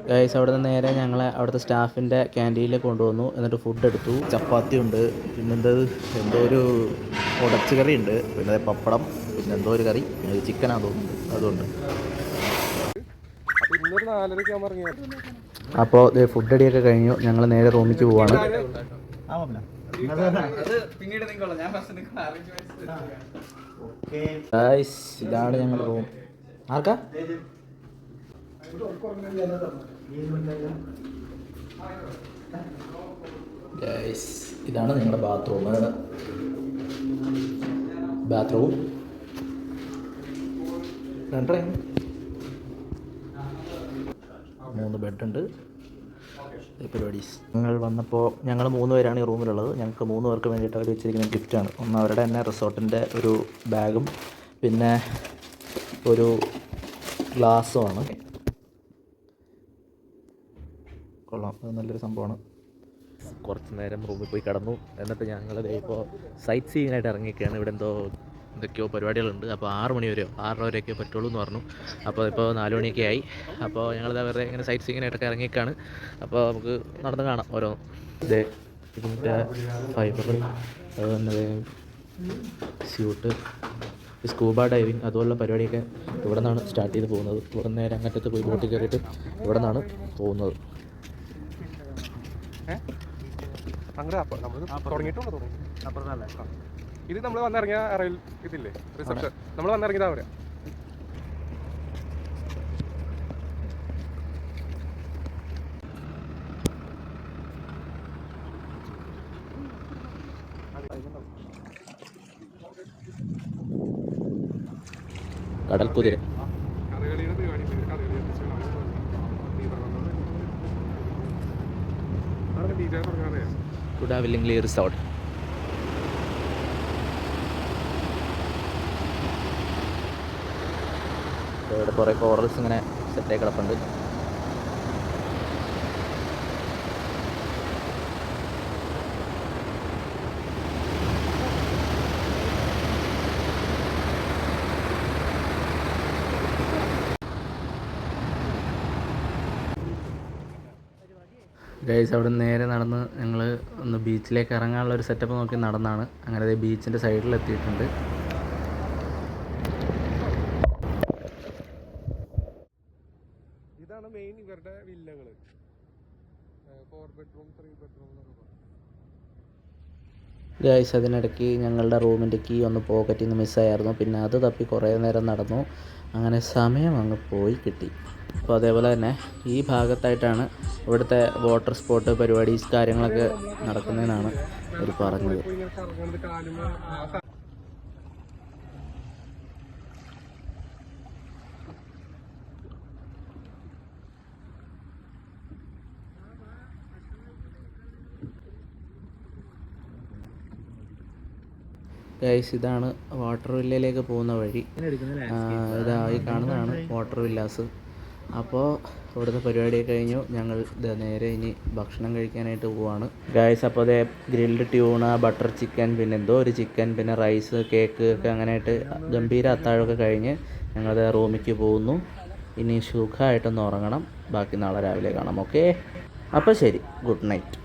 Guys അവിടെ നിന്ന് നേരെ ഞങ്ങളെ അവിടുത്തെ സ്റ്റാഫിൻ്റെ ക്യാൻറ്റീനിൽ കൊണ്ടുവന്നു. എന്നിട്ട് ഫുഡ് എടുത്തു. ചപ്പാത്തി ഉണ്ട്, പിന്നെന്തത് എന്തോ ഒരു ഉടച്ച് കറി ഉണ്ട്, പിന്നെ പപ്പടം, പിന്നെ എന്തോ ഒരു കറി, പിന്നെ ചിക്കനാണ് തോന്നുന്നത്, അതുകൊണ്ട്. അപ്പോൾ ഫുഡ് അടിയൊക്കെ കഴിഞ്ഞു. ഞങ്ങൾ നേരെ റൂമിലേക്ക് പോവാണ്. ഗൈസ് ഇതാണ് ഞങ്ങളുടെ റൂം. ആർക്കാ ഗൈസ് ഇതാണ് നിങ്ങളുടെ ബാത്റൂം. 3 ബെഡുണ്ട്. പരിപാടീസ് ഞങ്ങൾ വന്നപ്പോൾ ഞങ്ങൾ 3 പേരാണ് ഈ റൂമിലുള്ളത്. ഞങ്ങൾക്ക് 3 പേർക്ക് വേണ്ടിയിട്ട് അവർ വെച്ചിരിക്കുന്ന ഗിഫ്റ്റാണ്. ഒന്ന് അവരുടെ തന്നെ റിസോർട്ടിൻ്റെ ഒരു ബാഗും പിന്നെ ഒരു ഗ്ലാസ്സുമാണ്. കൊള്ളാം, അത് നല്ലൊരു സംഭവമാണ്. കുറച്ച് നേരം റൂമിൽ പോയി കിടന്നു. എന്നിട്ട് ഞങ്ങൾ ഇപ്പോൾ സൈറ്റ് സീയിങ്ങിനായിട്ട് ഇറങ്ങിയൊക്കെയാണ്. ഇവിടെ എന്തൊക്കെയോ പരിപാടികളുണ്ട്. അപ്പോൾ 6 മണി വരെയോ 6:30 വരെയൊക്കെ പറ്റുള്ളൂ എന്ന് പറഞ്ഞു. അപ്പോൾ ഇപ്പോൾ 4 മണിയൊക്കെ ആയി. അപ്പോൾ ഞങ്ങളിത് അവരുടെ ഇങ്ങനെ സൈറ്റ് സീയിങ്ങിനായിട്ടൊക്കെ ഇറങ്ങിയൊക്കെയാണ്. അപ്പോൾ നമുക്ക് നടന്ന് കാണാം ഓരോന്ന്. ഇതിൻ്റെ ഫൈബർ, അതുപോലെ സ്യൂട്ട്, സ്കൂബ ഡൈവിങ്, അതുപോലുള്ള പരിപാടിയൊക്കെ ഇവിടെ നിന്നാണ് സ്റ്റാർട്ട് ചെയ്ത് പോകുന്നത്. ഇവിടെ നേരെ അങ്ങറ്റത്ത് പോയി ബോട്ടിൽ കയറിയിട്ട് ഇവിടെ നിന്നാണ് പോകുന്നത്. ഇത് നമ്മൾ വന്നിറങ്ങിയ റെയിൽ ഇതില്ലേ റിസപ്ഷൻ, നമ്മൾ വന്നിറങ്ങിയതാ പറയാ. കടൽക്കുതിര കുടാവില്ലിംഗ്ലി റിസോർട്ട്. ഇവിടെ കുറേ കോറൽസ് ഇങ്ങനെ സെറ്റായി കിടപ്പുണ്ട്. ഗൈസ് അവിടെ നിന്ന് നേരെ നടന്ന് ഞങ്ങൾ ഒന്ന് ബീച്ചിലേക്ക് ഇറങ്ങാനുള്ള ഒരു സെറ്റപ്പ് നോക്കി നടന്നാണ്. അങ്ങനെ ബീച്ചിൻ്റെ സൈഡിൽ എത്തിയിട്ടുണ്ട്. ഇതാണ് മെയിൻ ഇവരുടെ വില്ലകൾ. 4 ബെഡ്റൂം 3 ബെഡ്റൂം. ഗൈസ് അതിനിടയ്ക്ക് ഞങ്ങളുടെ റൂമിൻ്റെ കീ ഒന്ന് പോക്കറ്റിൽ നിന്ന് മിസ്സായിരുന്നു. പിന്നെ അത് തപ്പി കുറേ നേരം നടന്നു. അങ്ങനെ സമയം അങ്ങ് പോയി കിട്ടി. അപ്പോൾ അതേപോലെ തന്നെ ഈ ഭാഗത്തായിട്ടാണ് ഇവിടുത്തെ വാട്ടർ സ്പോർട്ട് പരിപാടീസ് കാര്യങ്ങളൊക്കെ നടക്കുന്നതെന്നാണ് അവർ പറഞ്ഞത്. ഗൈസ് ഇതാണ് വാട്ടർ വില്ലയിലേക്ക് പോകുന്ന വഴി. ഇതായി കാണുന്നതാണ് വാട്ടർ വില്ലാസ്. അപ്പോൾ ഇവിടുത്തെ പരിപാടിയൊക്കെ കഴിഞ്ഞു. ഞങ്ങൾ നേരെ ഇനി ഭക്ഷണം കഴിക്കാനായിട്ട് പോവാണ്. ഗൈസ് അപ്പോൾ അതേ ഗ്രിൽഡ് ട്യൂണ, ബട്ടർ ചിക്കൻ, പിന്നെ എന്തോ ഒരു ചിക്കൻ, പിന്നെ റൈസ്, കേക്ക് ഒക്കെ അങ്ങനെയായിട്ട് ഗംഭീര അത്താഴമൊക്കെ കഴിഞ്ഞ് ഞങ്ങളത് റൂമിലേക്ക് പോകുന്നു. ഇനി സുഖമായിട്ടൊന്ന് ഉറങ്ങണം. ബാക്കി നാളെ രാവിലെ കാണാം. ഓക്കെ, അപ്പോൾ ശരി, ഗുഡ് നൈറ്റ്.